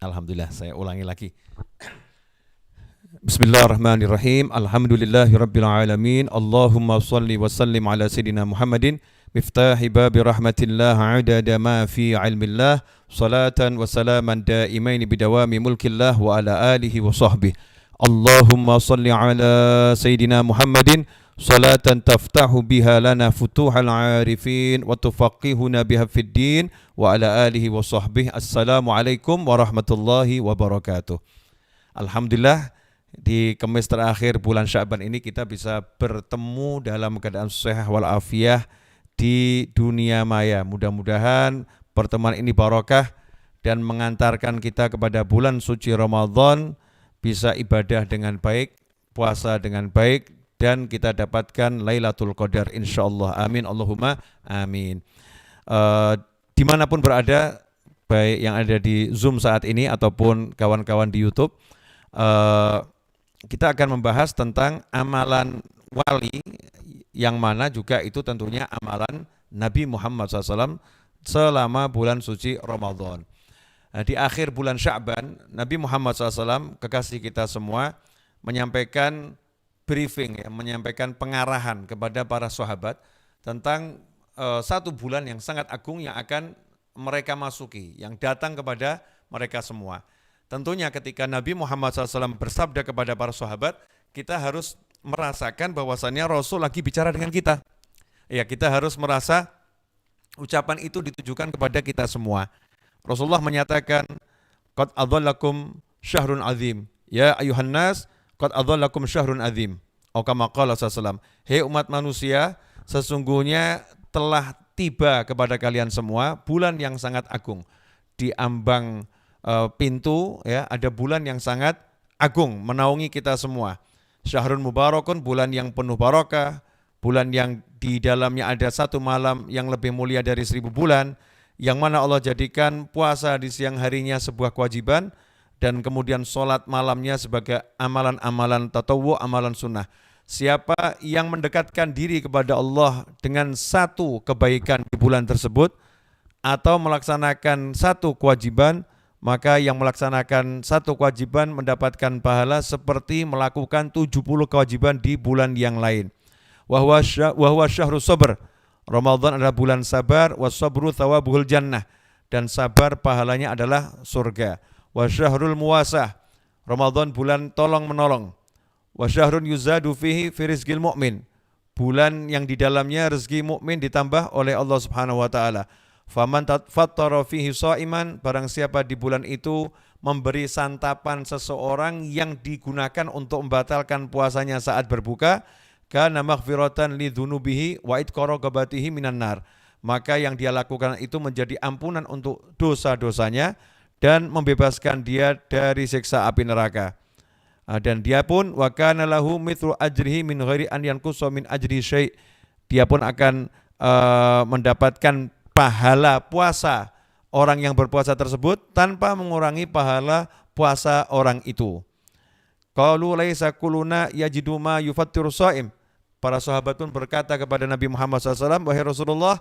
Alhamdulillah, saya ulangi lagi. Bismillahirrahmanirrahim. Alhamdulillahirabbil alamin. Allahumma shalli wa sallim ala sayidina Muhammadin miftahi babi rahmatillah adada ma fi ilmillah salatan wa salaman daimain bidawami mulkillah wa ala alihi wa sahbihi. Allahumma shalli ala sayidina Muhammadin salatan taftahu biha lana futuhal arifin wa tufaqihuna biha fid din wa ala alihi wa sahbihi. Assalamualaikum warahmatullahi wabarakatuh. Alhamdulillah, di Kamis terakhir bulan Sya'ban ini kita bisa bertemu dalam keadaan sehat walafiat di dunia maya. Mudah-mudahan pertemuan ini barokah dan mengantarkan kita kepada bulan suci Ramadan, bisa ibadah dengan baik, puasa dengan baik, dan kita dapatkan Lailatul Qadar insyaallah. Amin Allahumma amin. Dimanapun berada, baik yang ada di Zoom saat ini ataupun kawan-kawan di YouTube, kita akan membahas tentang amalan wali, yang mana juga itu tentunya amalan Nabi Muhammad SAW selama bulan suci Ramadan. Di akhir bulan Sya'ban, Nabi Muhammad SAW, kekasih kita semua, menyampaikan briefing, menyampaikan pengarahan kepada para sahabat tentang satu bulan yang sangat agung yang akan mereka masuki, yang datang kepada mereka semua. Tentunya ketika Nabi Muhammad SAW bersabda kepada para sahabat, kita harus merasakan bahwasannya Rasul lagi bicara dengan kita. Ya, kita harus merasa ucapan itu ditujukan kepada kita semua. Rasulullah menyatakan, qad adhallakum syahrun azim. Ya ayuhan nas, qad adhallakum syahrun azim. Atau kama qala sallallahu. Hei umat manusia, sesungguhnya telah tiba kepada kalian semua bulan yang sangat agung. Di ambang pintu, ya, ada bulan yang sangat agung menaungi kita semua. Syahrun mubarakun, bulan yang penuh barakah, bulan yang di dalamnya ada satu malam yang lebih mulia dari 1000 bulan, yang mana Allah jadikan puasa di siang harinya sebuah kewajiban, dan kemudian sholat malamnya sebagai amalan-amalan tatawwu, amalan sunnah. Siapa yang mendekatkan diri kepada Allah dengan satu kebaikan di bulan tersebut, atau melaksanakan satu kewajiban, maka yang melaksanakan satu kewajiban mendapatkan pahala seperti melakukan 70 kewajiban di bulan yang lain. Wa huwa syahrus sabr. Ramadan adalah bulan sabar, was-sabru thawabuhul jannah, dan sabar pahalanya adalah surga. Wa syahrul muwasah. Ramadan bulan tolong menolong. Wa syahrun yuzadu fihi fi rizqil mu'min. Bulan yang di dalamnya rezeki mukmin ditambah oleh Allah Subhanahu wa taala. Faman fattara fihi shaiman, barang siapa di bulan itu memberi santapan seseorang yang digunakan untuk membatalkan puasanya saat berbuka, kana maghfiratan li dzunubihi wa itqara qabatihi minan nar, maka yang dia lakukan itu menjadi ampunan untuk dosa-dosanya dan membebaskan dia dari siksa api neraka. Dan dia pun wa kana lahu mithlu ajrihi min ghairi an yanqusa min ajri syai', dia pun akan mendapatkan pahala puasa orang yang berpuasa tersebut tanpa mengurangi pahala puasa orang itu. Qalu laisa kuluna yajidu ma yufattiru shaim. Para sahabat pun berkata kepada Nabi Muhammad SAW, wahai Rasulullah,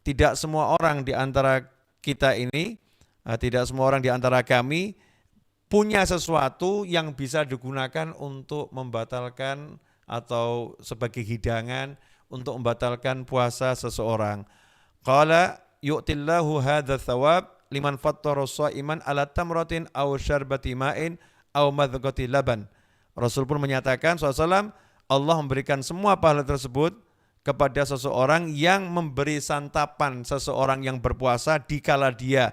tidak semua orang di antara kita ini, tidak semua orang di antara kami punya sesuatu yang bisa digunakan untuk membatalkan atau sebagai hidangan untuk membatalkan puasa seseorang. Qala yu'tillahu hadza thawab liman fattara shaiman ala tamratin aw syarbati ma'in aw madghati laban. Rasul pun menyatakan SAW, Allah memberikan semua pahala tersebut kepada seseorang yang memberi santapan seseorang yang berpuasa dikala dia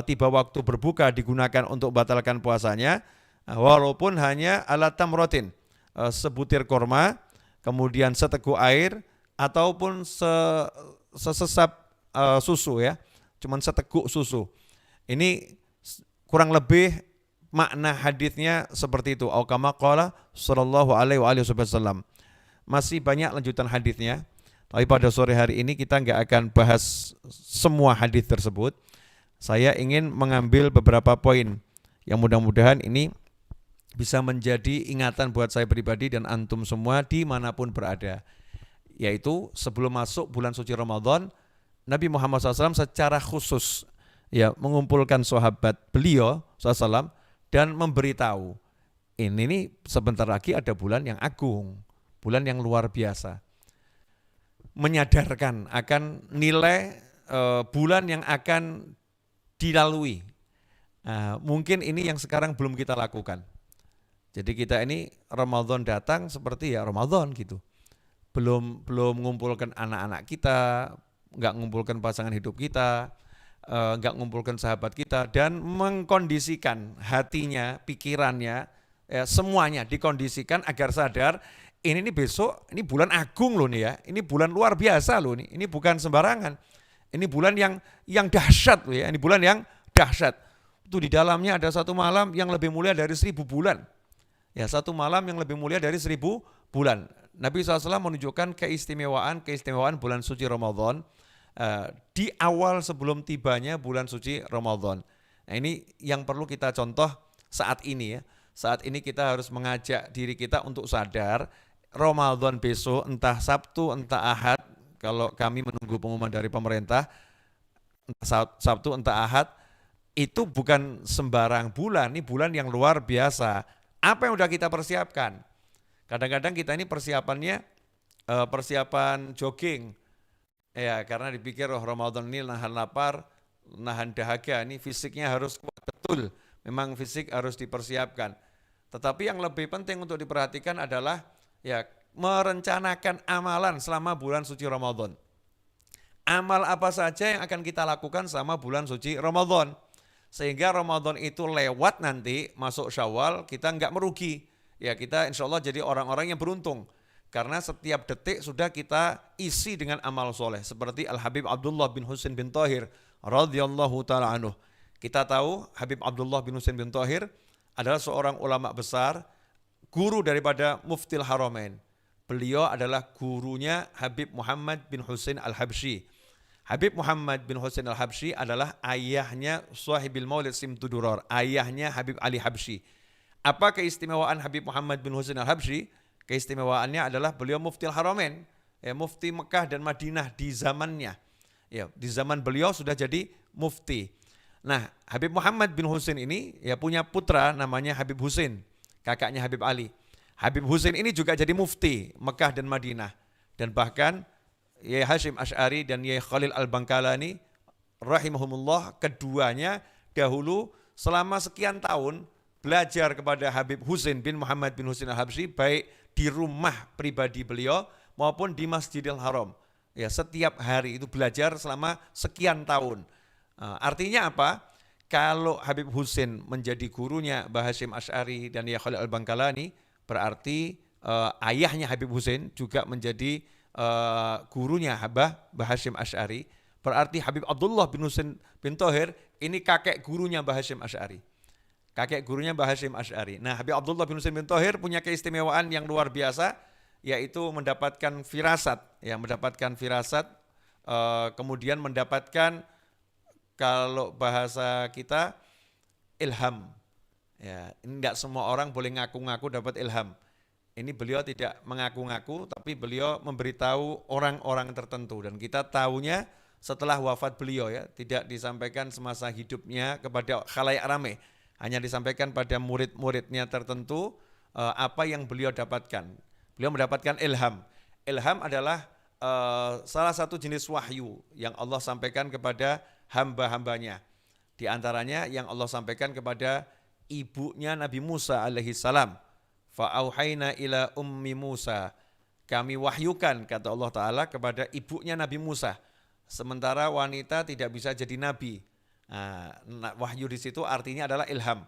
tiba waktu berbuka digunakan untuk batalkan puasanya, walaupun hanya ala tamratin, sebutir korma, kemudian seteguk air, ataupun sesesap susu, ya, cuman seteguk susu. Ini kurang lebih makna hadisnya seperti itu. Au kama qala sallallahu alaihi wasallam. Masih banyak lanjutan hadisnya, tapi pada sore hari ini kita enggak akan bahas semua hadis tersebut. Saya ingin mengambil beberapa poin yang mudah-mudahan ini bisa menjadi ingatan buat saya pribadi dan antum semua dimanapun berada. Yaitu sebelum masuk bulan suci Ramadan, Nabi Muhammad SAW secara khusus ya mengumpulkan sahabat beliau SAW dan memberitahu ini nih sebentar lagi ada bulan yang agung, bulan yang luar biasa. Menyadarkan akan nilai bulan yang akan dilalui. Mungkin ini yang sekarang belum kita lakukan. Jadi kita ini Ramadan datang seperti ya Ramadan gitu. Belum mengumpulkan anak-anak kita, nggak mengumpulkan pasangan hidup kita, nggak mengumpulkan sahabat kita, dan mengkondisikan hatinya, pikirannya, ya, semuanya dikondisikan agar sadar ini nih besok, ini bulan agung loh nih ya, ini bulan luar biasa loh nih, ini bukan sembarangan, ini bulan yang dahsyat loh ya, ini bulan yang dahsyat. Itu di dalamnya ada satu malam yang lebih mulia dari 1000 bulan. Ya, satu malam yang lebih mulia dari 1000 bulan. Nabi SAW menunjukkan keistimewaan bulan suci Ramadan di awal sebelum tibanya bulan suci Ramadan. Nah, ini yang perlu kita contoh saat ini ya. Saat ini kita harus mengajak diri kita untuk sadar Ramadan besok entah Sabtu entah Ahad, kalau kami menunggu pengumuman dari pemerintah, entah Sabtu entah Ahad, itu bukan sembarang bulan, ini bulan yang luar biasa. Apa yang udah kita persiapkan? Kadang-kadang kita ini persiapannya persiapan jogging. Ya, karena dipikir Ramadan ini nahan lapar, nahan dahaga, ini fisiknya harus kuat betul. Memang fisik harus dipersiapkan. Tetapi yang lebih penting untuk diperhatikan adalah ya merencanakan amalan selama bulan suci Ramadan. Amal apa saja yang akan kita lakukan selama bulan suci Ramadan. Sehingga Ramadan itu lewat nanti, masuk Syawal, kita enggak merugi. Ya, kita insya Allah jadi orang-orang yang beruntung. Karena setiap detik sudah kita isi dengan amal soleh. Seperti Al-Habib Abdullah bin Husain bin Thahir radhiyallahu ta'ala anhu. Kita tahu Habib Abdullah bin Husain bin Thahir adalah seorang ulama besar, guru daripada Muftil Haramain. Beliau adalah gurunya Habib Muhammad bin Husain Al-Habsyi. Habib Muhammad bin Husain Al-Habsyi adalah ayahnya Sahibil Maulid Simtudurar, ayahnya Habib Ali Habsyi. Apa keistimewaan Habib Muhammad bin Husain Al-Habsyi? Keistimewaannya adalah beliau Muftil Haramain, ya, mufti Mekah dan Madinah di zamannya. Ya, di zaman beliau sudah jadi mufti. Nah, Habib Muhammad bin Husain ini ya punya putra namanya Habib Husain, kakaknya Habib Ali. Habib Husain ini juga jadi mufti Mekah dan Madinah. Dan bahkan Yai Hashim Asy'ari dan Yai Khalil Al-Bangkalani rahimahumullah, keduanya dahulu selama sekian tahun belajar kepada Habib Husain bin Muhammad bin Husain Al-Habsyi, baik di rumah pribadi beliau maupun di Masjidil Haram. Ya, setiap hari itu belajar selama sekian tahun. Artinya apa? Kalau Habib Husain menjadi gurunya Mbah Hashim Asy'ari dan Yai Khalil Al-Bangkalani, berarti ayahnya Habib Husain juga menjadi gurunya Mbah Hashim Asy'ari. Berarti Habib Abdullah bin Husain bin Thahir ini kakek gurunya Mbah Hashim Asy'ari. Kakek gurunya Mbah Hashim Asy'ari. Nah, Habib Abdullah bin Husain bin Thahir punya keistimewaan yang luar biasa, yaitu mendapatkan firasat, ya, mendapatkan firasat, kemudian mendapatkan, kalau bahasa kita, ilham. Ya, ini enggak semua orang boleh ngaku-ngaku dapat ilham. Ini beliau tidak mengaku-ngaku, tapi beliau memberitahu orang-orang tertentu, dan kita tahunya setelah wafat beliau, ya, tidak disampaikan semasa hidupnya kepada khalayak ramai, hanya disampaikan pada murid-muridnya tertentu apa yang beliau dapatkan. Beliau mendapatkan ilham. Ilham adalah salah satu jenis wahyu yang Allah sampaikan kepada hamba-hambanya. Di antaranya yang Allah sampaikan kepada ibunya Nabi Musa alaihi salam. Fa'auhayna ila ummi Musa. Kami wahyukan, kata Allah Ta'ala, kepada ibunya Nabi Musa. Sementara wanita tidak bisa jadi nabi. Nah, wahyu di situ artinya adalah ilham.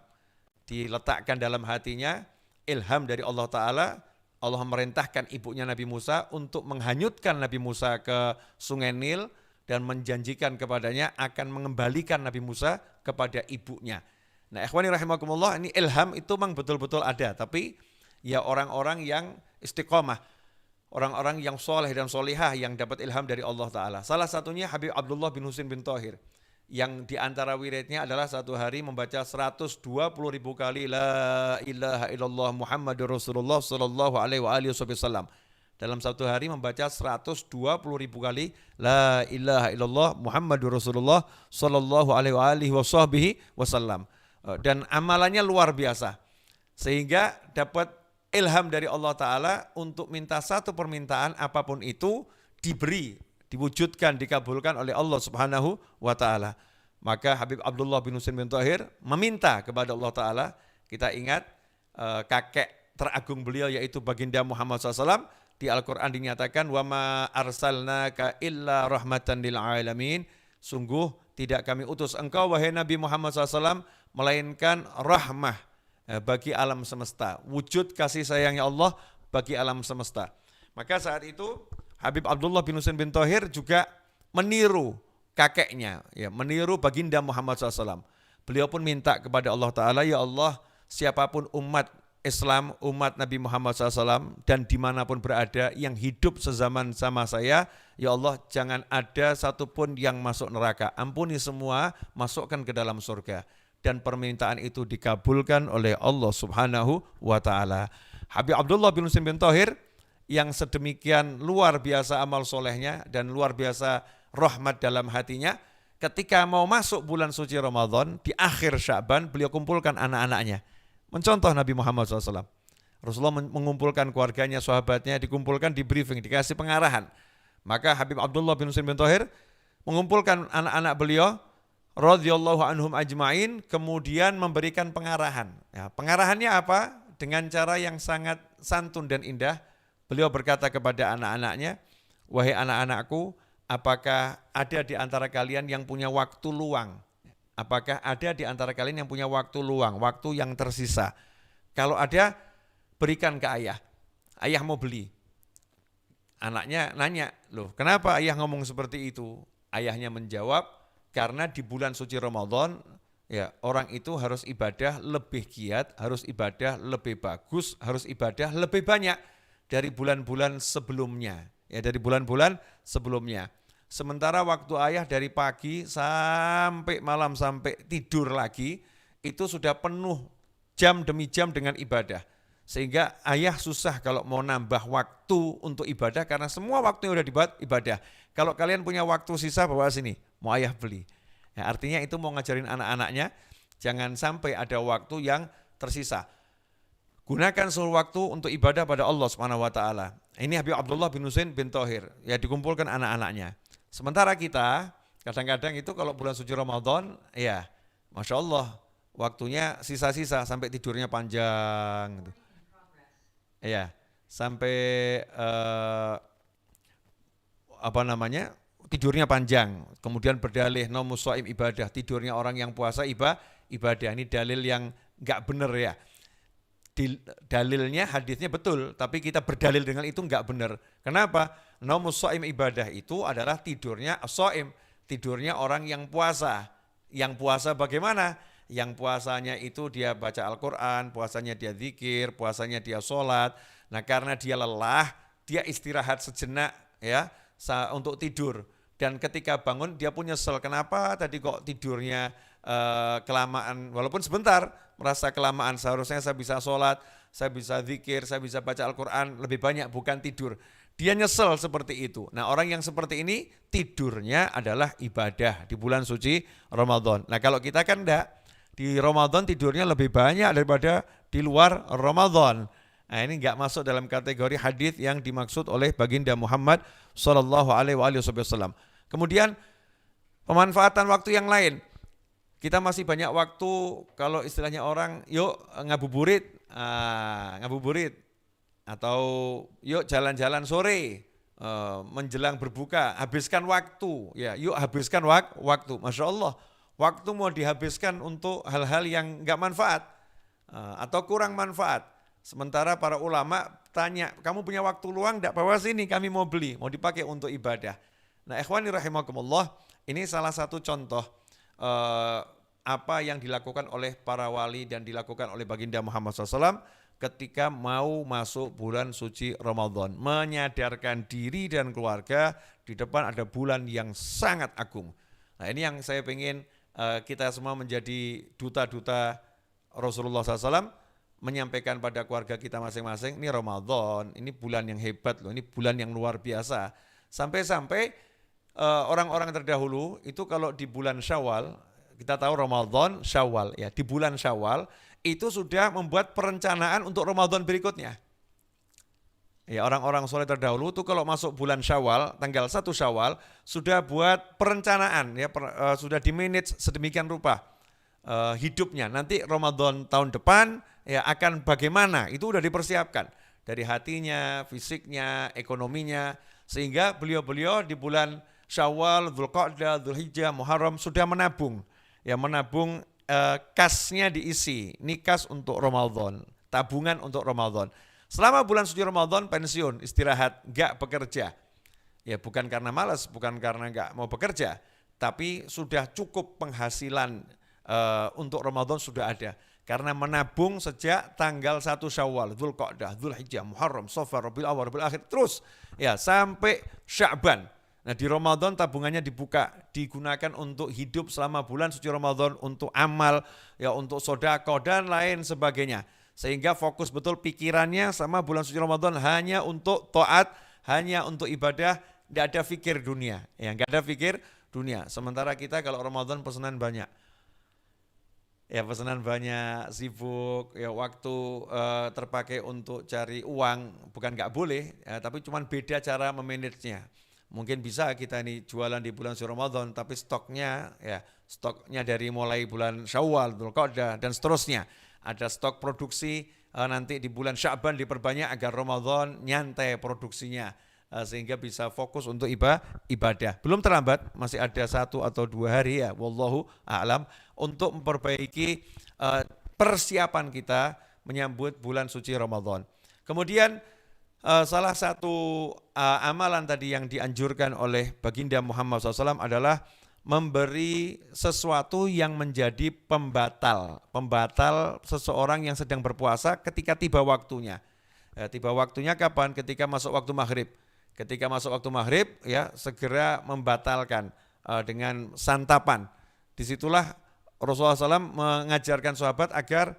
Diletakkan dalam hatinya ilham dari Allah Ta'ala. Allah merintahkan ibunya Nabi Musa untuk menghanyutkan Nabi Musa ke sungai Nil dan menjanjikan kepadanya akan mengembalikan Nabi Musa kepada ibunya. Nah, ikhwani rahimakumullah, ini ilham itu memang betul-betul ada, tapi ya orang-orang yang istiqomah, orang-orang yang soleh dan solihah yang dapat ilham dari Allah Ta'ala. Salah satunya Habib Abdullah bin Husain bin Thahir, yang diantara wiridnya adalah satu hari membaca 120.000 kali La ilaha illallah Muhammadur Rasulullah sallallahu alaihi wasallam. dalam satu hari membaca 120.000 kali la ilaha illallah Muhammadur Rasulullah sallallahu alaihi wasallam. Dan amalannya luar biasa. Sehingga dapat ilham dari Allah Ta'ala untuk minta satu permintaan apapun itu diberi, diwujudkan, dikabulkan oleh Allah Subhanahu wa Ta'ala. Maka Habib Abdullah bin Husain bin Thahir meminta kepada Allah Ta'ala. Kita ingat kakek teragung beliau yaitu baginda Muhammad SAW. Di Al-Quran dinyatakan wa ma arsalnaka illa rahmatan lil alamin. Sungguh tidak kami utus engkau wahai Nabi Muhammad SAW melainkan rahmah bagi alam semesta. Wujud kasih sayangnya Allah bagi alam semesta. Maka saat itu Habib Abdullah bin Husain bin Thahir juga meniru kakeknya, ya, meniru baginda Muhammad SAW. Beliau pun minta kepada Allah Ta'ala, ya Allah, siapapun umat Islam, umat Nabi Muhammad SAW dan dimanapun berada yang hidup sezaman sama saya, ya Allah jangan ada satupun yang masuk neraka, ampuni semua, masukkan ke dalam surga. Dan permintaan itu dikabulkan oleh Allah Subhanahu wa Ta'ala. Habib Abdullah bin Husain bin Thahir yang sedemikian luar biasa amal solehnya dan luar biasa rahmat dalam hatinya, ketika mau masuk bulan suci Ramadan di akhir Sya'ban beliau kumpulkan anak-anaknya. Mencontoh Nabi Muhammad SAW. Rasulullah mengumpulkan keluarganya, sahabatnya, dikumpulkan, di briefing, dikasih pengarahan. Maka Habib Abdullah bin Husain bin Thahir mengumpulkan anak-anak beliau, radhiyallahu anhum ajma'in, kemudian memberikan pengarahan. Ya, pengarahannya apa? Dengan cara yang sangat santun dan indah. Beliau berkata kepada anak-anaknya, wahai anak-anakku, apakah ada di antara kalian yang punya waktu luang? Apakah ada di antara kalian yang punya waktu luang, waktu yang tersisa? Kalau ada, berikan ke ayah. Ayah mau beli. Anaknya nanya, loh kenapa ayah ngomong seperti itu? Ayahnya menjawab, karena di bulan suci Ramadan, ya orang itu harus ibadah lebih giat, harus ibadah lebih bagus, harus ibadah lebih banyak dari bulan-bulan sebelumnya. Ya, dari bulan-bulan sebelumnya. Sementara waktu ayah dari pagi sampai malam sampai tidur lagi itu sudah penuh jam demi jam dengan ibadah. Sehingga ayah susah kalau mau nambah waktu untuk ibadah karena semua waktunya udah dibuat ibadah. Kalau kalian punya waktu sisa bawa sini, mau ayah beli. Ya, artinya itu mau ngajarin anak-anaknya jangan sampai ada waktu yang tersisa. Gunakan seluruh waktu untuk ibadah pada Allah Subhanahu wa Ta'ala. Ini Habib Abdullah bin Husain bin Thahir, ya dikumpulkan anak-anaknya. Sementara kita kadang-kadang itu kalau bulan suci Ramadan, ya Masya Allah waktunya sisa-sisa sampai tidurnya panjang. Gitu. Ya, sampai tidurnya panjang. Kemudian berdalih naumus shaim ibadah, tidurnya orang yang puasa ibadah. Ini dalil yang nggak benar ya. Dalilnya hadisnya betul, tapi kita berdalil dengan itu nggak benar. Kenapa? Naumus shaim ibadah itu adalah tidurnya as-shaim, tidurnya orang yang puasa. Yang puasa bagaimana? Yang puasanya itu dia baca Al-Quran, puasanya dia zikir, puasanya dia sholat. Nah karena dia lelah, dia istirahat sejenak ya untuk tidur. Dan ketika bangun dia pun nyesel, kenapa tadi kok tidurnya kelamaan, walaupun sebentar, merasa kelamaan, seharusnya saya bisa sholat, saya bisa zikir, saya bisa baca Al-Quran, lebih banyak bukan tidur. Dia nyesel seperti itu. Nah orang yang seperti ini tidurnya adalah ibadah di bulan suci Ramadan. Nah kalau kita kan enggak, di Ramadan tidurnya lebih banyak daripada di luar Ramadan. Nah ini enggak masuk dalam kategori hadis yang dimaksud oleh baginda Muhammad sallallahu alaihi wasallam. Kemudian pemanfaatan waktu yang lain. Kita masih banyak waktu, kalau istilahnya orang, yuk ngabuburit, atau yuk jalan-jalan sore, menjelang berbuka, habiskan waktu, ya yuk habiskan waktu. Masya Allah, waktu mau dihabiskan untuk hal-hal yang nggak manfaat atau kurang manfaat. Sementara para ulama tanya, kamu punya waktu luang nggak, bawa sini, kami mau beli, mau dipakai untuk ibadah. Nah ikhwani rahimakumullah, ini salah satu contoh apa yang dilakukan oleh para wali dan dilakukan oleh baginda Muhammad SAW ketika mau masuk bulan suci Ramadan. Menyadarkan diri dan keluarga di depan ada bulan yang sangat agung. Nah ini yang saya ingin kita semua menjadi duta-duta Rasulullah SAW menyampaikan pada keluarga kita masing-masing, ini Ramadan, ini bulan yang hebat loh, ini bulan yang luar biasa. Sampai-sampai orang-orang terdahulu itu kalau di bulan Syawal, kita tahu Ramadan, Syawal ya, di bulan Syawal itu sudah membuat perencanaan untuk Ramadan berikutnya. Ya, orang-orang soleh terdahulu itu kalau masuk bulan Syawal, tanggal 1 Syawal sudah buat perencanaan ya, sudah di-manage sedemikian rupa hidupnya. Nanti Ramadan tahun depan ya akan bagaimana, itu udah dipersiapkan dari hatinya, fisiknya, ekonominya, sehingga beliau-beliau di bulan Syawal, Dzulqa'dah, Dzulhijjah, Muharram sudah menabung. Ya, menabung kasnya diisi. Ini kas untuk Ramadan, tabungan untuk Ramadan. Selama bulan suci Ramadan pensiun, istirahat, enggak bekerja. Ya, bukan karena malas, bukan karena enggak mau bekerja, tapi sudah cukup penghasilan untuk Ramadan sudah ada. Karena menabung sejak tanggal 1 Syawal, Dzulqa'dah, Dzulhijjah, Muharram, Safar, Rabiul Awwal, Rabiul Akhir, terus ya sampai Sya'ban. Nah, di Ramadan tabungannya dibuka, digunakan untuk hidup selama bulan suci Ramadan, untuk amal, ya untuk sedekah dan lain sebagainya. Sehingga fokus betul pikirannya sama bulan suci Ramadan hanya untuk taat, hanya untuk ibadah, tidak ada fikir dunia. Ya, enggak ada fikir dunia. Sementara kita kalau Ramadan pesanan banyak. Ya, pesanan banyak, sibuk, ya waktu terpakai untuk cari uang, bukan nggak boleh, ya, tapi cuma beda cara memanagenya. Mungkin bisa kita ini jualan di bulan suci Ramadan, tapi stoknya dari mulai bulan Syawal, Dzulqa'dah dan seterusnya. Ada stok produksi nanti di bulan Sya'ban diperbanyak agar Ramadan nyantai produksinya. Sehingga bisa fokus untuk ibadah. Belum terlambat, masih ada 1 atau 2 hari ya, wallahu a'lam, untuk memperbaiki persiapan kita menyambut bulan suci Ramadan. Kemudian salah satu amalan tadi yang dianjurkan oleh baginda Muhammad SAW adalah memberi sesuatu yang menjadi pembatal seseorang yang sedang berpuasa ketika tiba waktunya. Tiba waktunya kapan? Ketika masuk waktu maghrib. Ketika masuk waktu maghrib, ya segera membatalkan dengan santapan. Disitulah Rasulullah SAW mengajarkan sahabat agar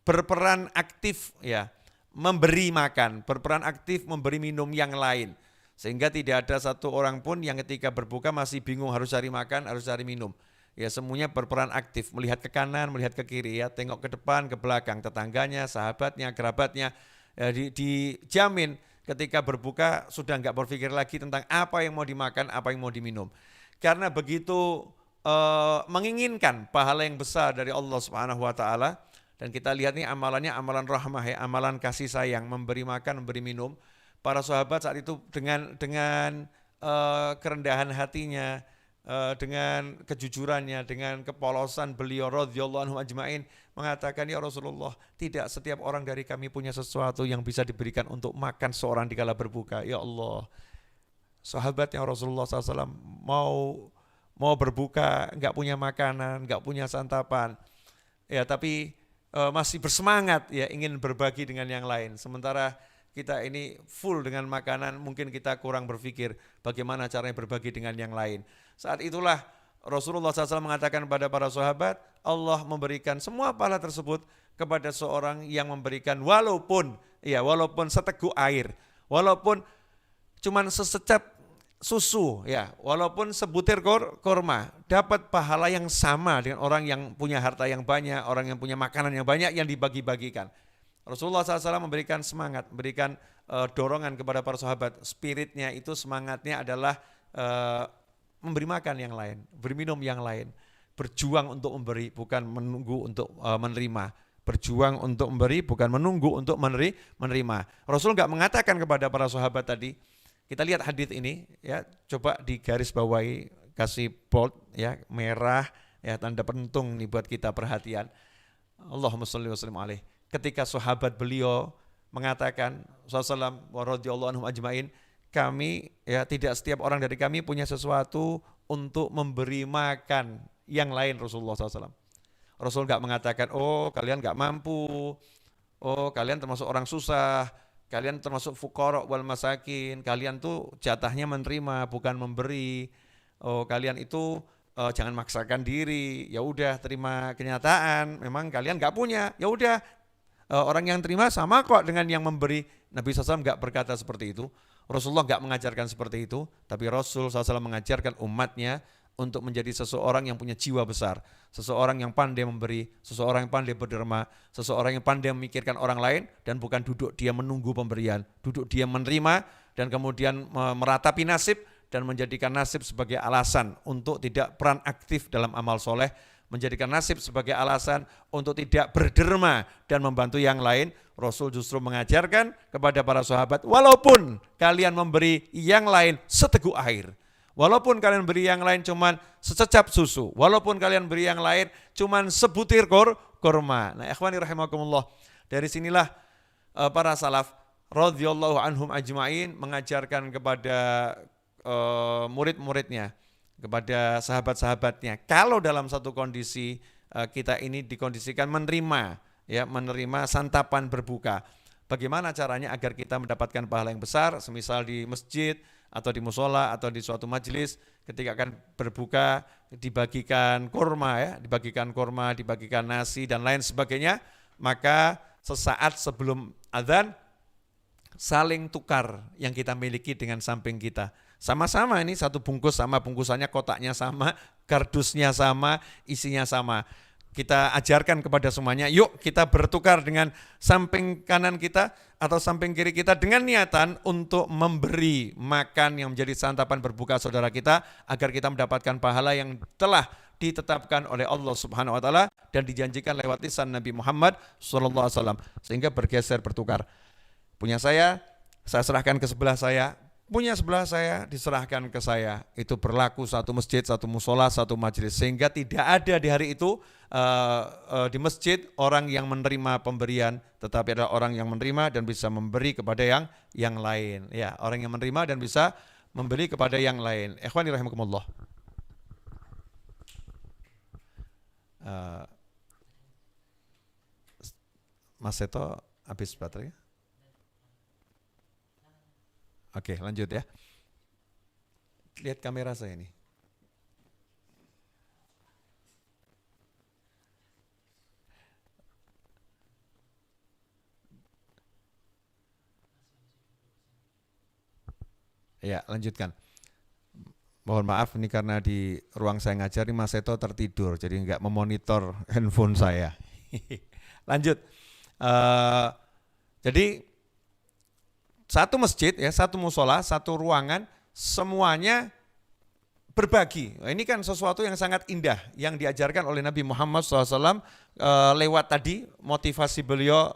berperan aktif, ya, memberi makan, berperan aktif memberi minum yang lain. Sehingga tidak ada satu orang pun yang ketika berbuka masih bingung harus cari makan, harus cari minum. Ya, semuanya berperan aktif, melihat ke kanan, melihat ke kiri, ya, tengok ke depan, ke belakang, tetangganya, sahabatnya, kerabatnya. Ya, dijamin ketika berbuka sudah enggak berpikir lagi tentang apa yang mau dimakan, apa yang mau diminum. Karena begitu menginginkan pahala yang besar dari Allah Subhanahu wa taala, dan kita lihat nih amalannya amalan rahmah, ya, amalan kasih sayang, memberi makan, memberi minum. Para sahabat saat itu dengan kerendahan hatinya, dengan kejujurannya, dengan kepolosan beliau radhiyallahu anhu ajmain mengatakan, ya Rasulullah, tidak setiap orang dari kami punya sesuatu yang bisa diberikan untuk makan seorang dikala berbuka. Ya Allah, sahabatnya Rasulullah SAW mau berbuka, enggak punya makanan, enggak punya santapan, ya, tapi masih bersemangat, ya, ingin berbagi dengan yang lain. Sementara kita ini full dengan makanan, mungkin kita kurang berpikir bagaimana caranya berbagi dengan yang lain. Saat itulah Rasulullah SAW mengatakan kepada para sahabat, Allah memberikan semua pahala tersebut kepada seorang yang memberikan walaupun seteguk air, walaupun cuman sesecap susu, ya, walaupun sebutir kurma, dapat pahala yang sama dengan orang yang punya harta yang banyak, orang yang punya makanan yang banyak yang dibagi-bagikan. Rasulullah SAW memberikan semangat, memberikan dorongan kepada para sahabat. Spiritnya itu, semangatnya adalah memberi makan yang lain, beri minum yang lain, berjuang untuk memberi, bukan menunggu untuk menerima. Berjuang untuk memberi, bukan menunggu untuk menerima. Rasul enggak mengatakan kepada para sahabat tadi. Kita lihat hadis ini, ya, coba digaris bawahi, kasih bold, ya, merah, ya, tanda pentung nih buat kita perhatian. Allahumma sholli wa sallim alaihi. Ketika sahabat beliau mengatakan sallallahu wa radhiyallahu anhum ajmain, kami, ya, tidak setiap orang dari kami punya sesuatu untuk memberi makan yang lain Rasulullah SAW. Rasul enggak mengatakan, oh kalian enggak mampu, oh kalian termasuk orang susah, kalian termasuk fuqara wal masakin, kalian tuh jatahnya menerima bukan memberi. Oh, kalian itu jangan maksakan diri. Ya udah, terima kenyataan, memang kalian enggak punya. Ya udah, orang yang terima sama kok dengan yang memberi. Nabi SAW nggak berkata seperti itu. Rasulullah nggak mengajarkan seperti itu. Tapi Rasul SAW mengajarkan umatnya untuk menjadi seseorang yang punya jiwa besar. Seseorang yang pandai memberi, seseorang yang pandai berderma, seseorang yang pandai memikirkan orang lain dan bukan duduk dia menunggu pemberian. Duduk dia menerima dan kemudian meratapi nasib dan menjadikan nasib sebagai alasan untuk tidak peran aktif dalam amal soleh, menjadikan nasib sebagai alasan untuk tidak berderma dan membantu yang lain. Rasul justru mengajarkan kepada para sahabat, walaupun kalian memberi yang lain seteguk air, walaupun kalian beri yang lain cuman sececap susu, walaupun kalian beri yang lain cuman sebutir kurma. Nah, ikhwani rahimakumullah, dari sinilah para salaf radhiyallahu anhum ajma'in mengajarkan kepada murid-muridnya, kepada sahabat-sahabatnya, kalau dalam satu kondisi kita ini dikondisikan menerima santapan berbuka, bagaimana caranya agar kita mendapatkan pahala yang besar, semisal di masjid atau di musola atau di suatu majelis ketika akan berbuka dibagikan kurma, dibagikan nasi dan lain sebagainya, maka sesaat sebelum adzan saling tukar yang kita miliki dengan samping kita. Sama-sama ini satu bungkus sama, bungkusannya kotaknya sama, kardusnya sama, isinya sama. Kita ajarkan kepada semuanya, yuk kita bertukar dengan samping kanan kita atau samping kiri kita dengan niatan untuk memberi makan yang menjadi santapan berbuka saudara kita agar kita mendapatkan pahala yang telah ditetapkan oleh Allah Subhanahu wa taala dan dijanjikan lewat lisan Nabi Muhammad sallallahu alaihi wasallam, sehingga bergeser bertukar. Punya saya serahkan ke sebelah saya, punya sebelah saya diserahkan ke saya. Itu berlaku satu masjid, satu musola, satu majelis, sehingga tidak ada di hari itu di masjid orang yang menerima pemberian, tetapi ada orang yang menerima dan bisa memberi kepada yang lain. Ya, orang yang menerima dan bisa memberi kepada yang lain. Ikhwani rahimakumullah. Mas Seto habis baterai. Oke, lanjut ya. Lihat kamera saya ini. Ya, lanjutkan. Mohon maaf ini karena di ruang saya ngajar ini Mas Seto tertidur, jadi nggak memonitor handphone saya. Lanjut. Jadi satu masjid, satu musola, satu ruangan, semuanya berbagi. Ini kan sesuatu yang sangat indah yang diajarkan oleh Nabi Muhammad SAW lewat tadi motivasi beliau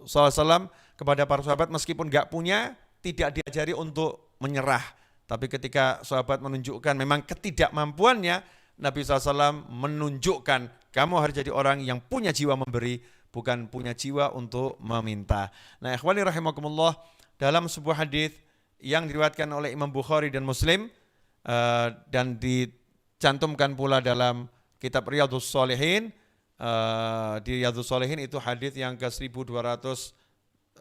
SAW kepada para sahabat, meskipun nggak punya, tidak diajari untuk menyerah. Tapi ketika sahabat menunjukkan memang ketidakmampuannya, Nabi SAW menunjukkan kamu harus jadi orang yang punya jiwa memberi, bukan punya jiwa untuk meminta. Nah, ikhwani rahimakumullah, dalam sebuah hadis yang diriwayatkan oleh Imam Bukhari dan Muslim dan dicantumkan pula dalam kitab Riyadhus Shalihin, di Riyadhus Shalihin itu hadis yang ke 1225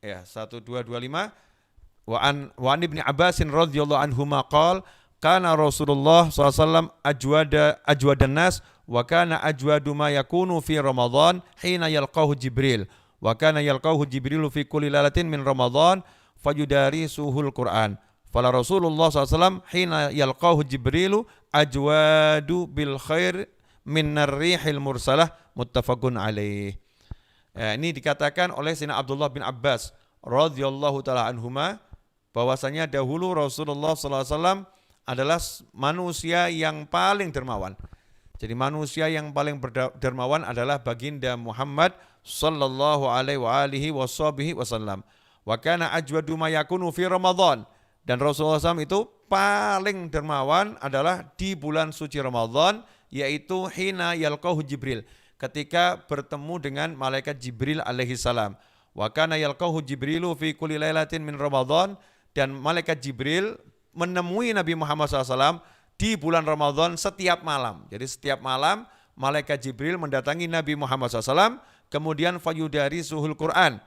ya, 1225, wa an Ibnu Abbas radhiyallahu anhuma qala kana Rasulullah SAW ajwadan nas wa kana ajwadu ma yakunu fi Ramadan hina yalqahu Jibril wa kana yalqahu Jibrilu fi kulli lailatin min Ramadan fayudarisuhul Qur'an. Fala Rasulullah SAW hina yalqahu Jibrilu ajwadu bil khair min narrihil mursalah, muttafaqun alaih. Ini dikatakan oleh Sayyidina Abdullah bin Abbas radhiyallahu taala anhuma bahwasanya dahulu Rasulullah SAW adalah manusia yang paling dermawan. Jadi manusia yang paling dermawan adalah baginda Muhammad sallallahu alaihi wasallam. Wa kana ajwadu ma yakunu fi Ramadan. Dan Rasulullah SAW itu paling dermawan adalah di bulan suci Ramadan, yaitu hina yalqahu Jibril, ketika bertemu dengan malaikat Jibril alaihi salam. Wa kana yalqahu Jibrilu fi kulli lailatin min Ramadan, dan malaikat Jibril menemui Nabi Muhammad SAW di bulan Ramadan setiap malam. Jadi setiap malam malaikat Jibril mendatangi Nabi Muhammad SAW, kemudian fayudari suhul Quran.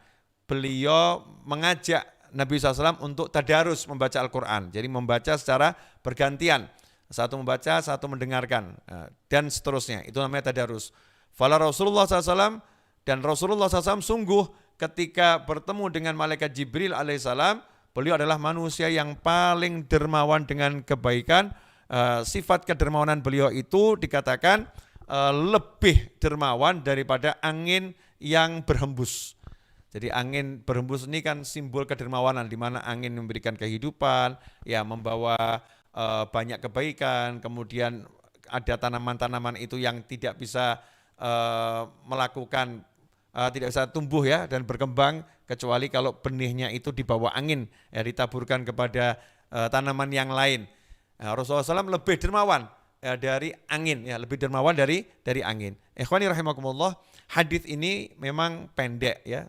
Beliau mengajak Nabi SAW untuk tadarus membaca Al-Quran. Jadi membaca secara bergantian. Satu membaca, satu mendengarkan, dan seterusnya. Itu namanya tadarus. Fala Rasulullah SAW, dan Rasulullah SAW sungguh ketika bertemu dengan malaikat Jibril alaihissalam, beliau adalah manusia yang paling dermawan dengan kebaikan. Sifat kedermawanan beliau itu dikatakan lebih dermawan daripada angin yang berhembus. Jadi angin berhembus ini kan simbol kedermawanan, di mana angin memberikan kehidupan, ya membawa banyak kebaikan. Kemudian ada tanaman-tanaman itu yang tidak bisa tidak bisa tumbuh ya dan berkembang kecuali kalau benihnya itu dibawa angin, ya ditaburkan kepada tanaman yang lain. Rasulullah SAW lebih dermawan dari angin, ya lebih dermawan dari angin. Ikhwani rahimakumullah, hadis ini memang pendek ya,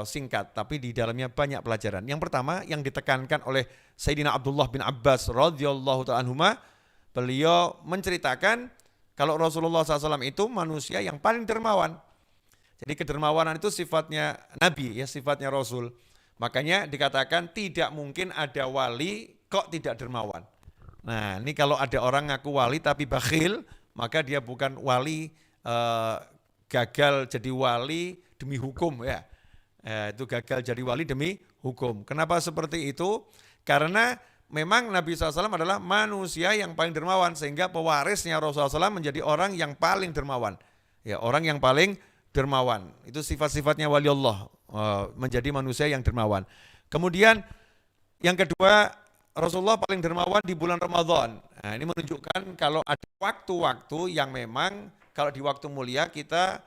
singkat, tapi di dalamnya banyak pelajaran. Yang pertama yang ditekankan oleh Sayyidina Abdullah bin Abbas radhiyallahu ta'ala anhuma, beliau menceritakan kalau Rasulullah SAW itu manusia yang paling dermawan. Jadi kedermawanan itu sifatnya Nabi, ya sifatnya Rasul. Makanya dikatakan tidak mungkin ada wali kok tidak dermawan. Nah ini kalau ada orang ngaku wali tapi bakhil, maka dia bukan wali, gagal jadi wali demi hukum ya. Itu gagal jadi wali demi hukum. Kenapa seperti itu? Karena memang Nabi SAW adalah manusia yang paling dermawan, sehingga pewarisnya Rasulullah SAW menjadi orang yang paling dermawan. Ya, orang yang paling dermawan. Itu sifat-sifatnya wali Allah, menjadi manusia yang dermawan. Kemudian yang kedua, Rasulullah paling dermawan di bulan Ramadan. Nah, ini menunjukkan kalau ada waktu-waktu yang memang kalau di waktu mulia kita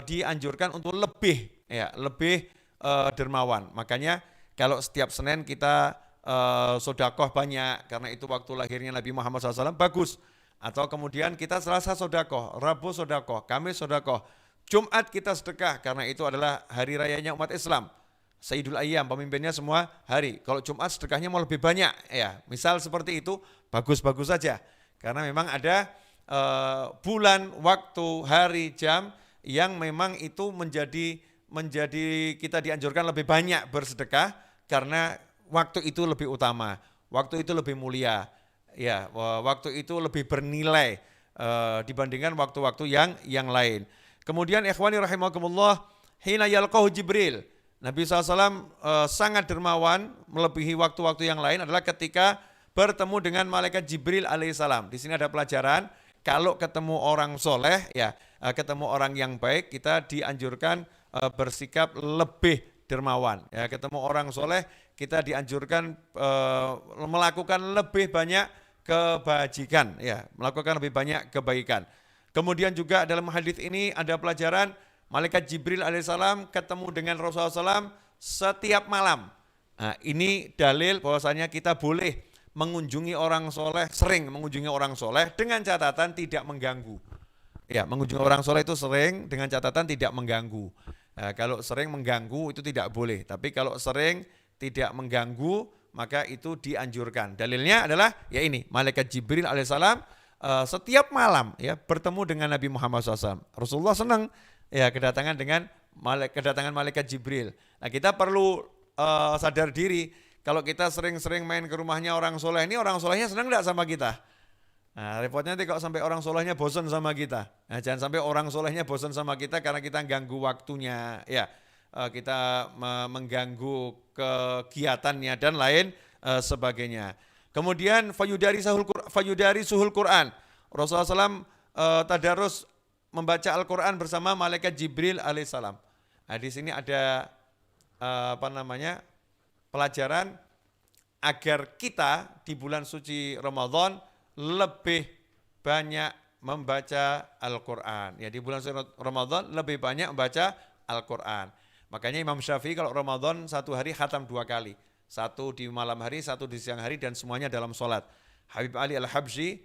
dianjurkan untuk lebih dermawan. Makanya kalau setiap Senin kita sodakoh banyak, karena itu waktu lahirnya Nabi Muhammad SAW, bagus. Atau kemudian kita Selasa sodakoh, Rabu sodakoh, Kamis sodakoh, Jumat kita sedekah, karena itu adalah hari rayanya umat Islam. Sayyidul Ayyam, pemimpinnya semua hari. Kalau Jumat sedekahnya mau lebih banyak, ya misal seperti itu, bagus-bagus saja. Karena memang ada bulan, waktu, hari, jam yang memang itu menjadi kita dianjurkan lebih banyak bersedekah, karena waktu itu lebih utama, waktu itu lebih mulia, ya waktu itu lebih bernilai dibandingkan waktu-waktu yang lain. Kemudian ikhwani rahimakumullah, hina yalqahu Jibril, Nabi SAW sangat dermawan melebihi waktu-waktu yang lain adalah ketika bertemu dengan malaikat Jibril alaihissalam. Di sini ada pelajaran, kalau ketemu orang soleh, ya ketemu orang yang baik, kita dianjurkan bersikap lebih dermawan. Ya, ketemu orang soleh, kita dianjurkan melakukan lebih banyak kebajikan, ya melakukan lebih banyak kebaikan. Kemudian juga dalam hadis ini ada pelajaran, malaikat Jibril alaihissalam ketemu dengan Rasulullah SAW setiap malam. Nah, ini dalil bahwasanya kita boleh mengunjungi orang soleh, sering mengunjungi orang soleh dengan catatan tidak mengganggu. Ya, mengunjungi orang soleh itu sering dengan catatan tidak mengganggu. Nah, kalau sering mengganggu itu tidak boleh. Tapi kalau sering tidak mengganggu maka itu dianjurkan. Dalilnya adalah ya ini, malaikat Jibril alaihissalam setiap malam ya bertemu dengan Nabi Muhammad SAW. Rasulullah senang ya kedatangan malaikat Jibril. Nah, kita perlu sadar diri, kalau kita sering-sering main ke rumahnya orang soleh, ini orang solehnya senang enggak sama kita? Nah, repotnya nanti kalau sampai orang solehnya bosan sama kita. Nah, jangan sampai orang solehnya bosan sama kita karena kita ganggu waktunya, ya kita mengganggu kegiatannya dan lain sebagainya. Kemudian fayudari suhul Quran. Rasulullah SAW tadarus membaca Al-Quran bersama malaikat Jibril alaihissalam. Nah, di sini ada pelajaran agar kita di bulan suci Ramadan lebih banyak membaca Al-Quran. Ya, di bulan suci Ramadan lebih banyak membaca Al-Quran. Makanya Imam Syafi'i kalau Ramadan satu hari khatam 2 kali. Satu di malam hari, satu di siang hari, dan semuanya dalam sholat. Habib Ali Al-Habsyi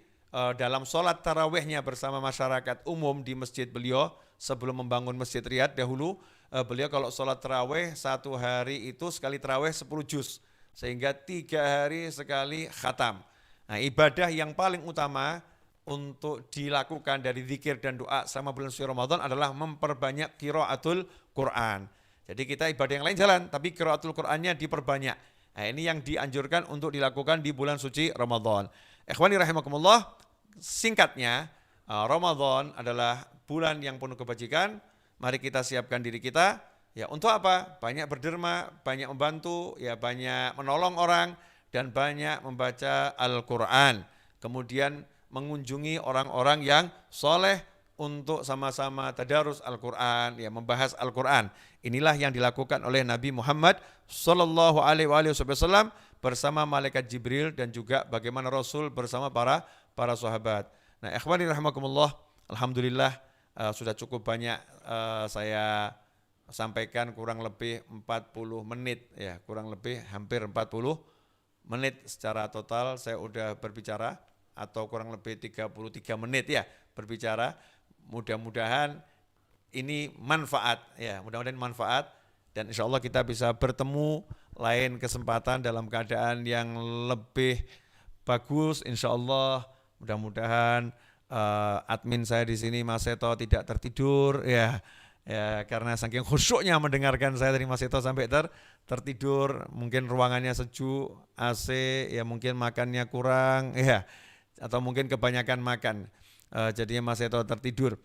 dalam sholat tarawihnya bersama masyarakat umum di masjid beliau, sebelum membangun masjid Riyadh dahulu, beliau kalau sholat tarawih satu hari itu sekali tarawih 10 juz, sehingga 3 hari sekali khatam. Nah, ibadah yang paling utama untuk dilakukan dari zikir dan doa sama bulan suci Ramadan adalah memperbanyak qiraatul Quran. Jadi kita ibadah yang lain jalan, tapi qiraatul Qur'annya diperbanyak. Nah, ini yang dianjurkan untuk dilakukan di bulan suci Ramadan. Ikhwani rahimakumullah, singkatnya, Ramadan adalah bulan yang penuh kebajikan. Mari kita siapkan diri kita ya untuk apa? Banyak berderma, banyak membantu, ya banyak menolong orang dan banyak membaca Al-Qur'an. Kemudian mengunjungi orang-orang yang soleh untuk sama-sama tadarus Al-Qur'an, ya membahas Al-Qur'an. Inilah yang dilakukan oleh Nabi Muhammad sallallahu alaihi wasallam bersama malaikat Jibril dan juga bagaimana Rasul bersama para sahabat. Nah, ikhwani rahimakumullah, alhamdulillah sudah cukup banyak saya sampaikan, kurang lebih 40 menit ya, kurang lebih hampir 40 menit secara total saya udah berbicara, atau kurang lebih 33 menit ya berbicara. Mudah-mudahan ini manfaat ya, mudah-mudahan manfaat, dan insya Allah kita bisa bertemu lain kesempatan dalam keadaan yang lebih bagus insya Allah. Mudah-mudahan admin saya di sini Mas Seto tidak tertidur ya karena saking khusyuknya mendengarkan saya dari Mas Seto sampai tertidur. Mungkin ruangannya sejuk, AC, ya mungkin makannya kurang ya, atau mungkin kebanyakan makan, jadinya Mas Seto tertidur.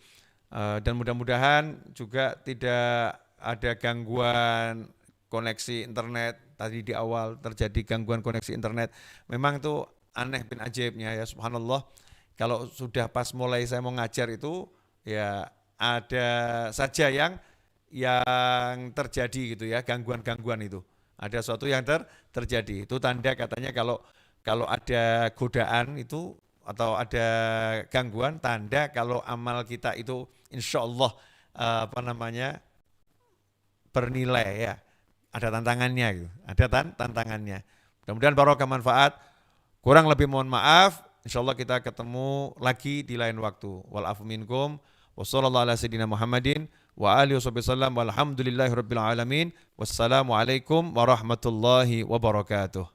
Dan mudah-mudahan juga tidak ada gangguan koneksi internet. Tadi di awal terjadi gangguan koneksi internet. Memang itu aneh bin ajaibnya ya, subhanallah. Kalau sudah pas mulai saya mau ngajar itu ya ada saja yang terjadi gitu ya, gangguan-gangguan itu. Ada sesuatu yang terjadi. Itu tanda katanya kalau ada godaan itu atau ada gangguan, tanda kalau amal kita itu insya Allah bernilai ya, ada tantangannya gitu, ada tantangannya. Mudah-mudahan barokah manfaat. Kurang lebih mohon maaf. Insya Allah kita ketemu lagi di lain waktu. Wal afu minkum. Wassallallahu ala sayyidina Muhammadin wa alihi wasallam walhamdulillahi rabbil alamin. Wassalamualaikum warahmatullahi wabarakatuh.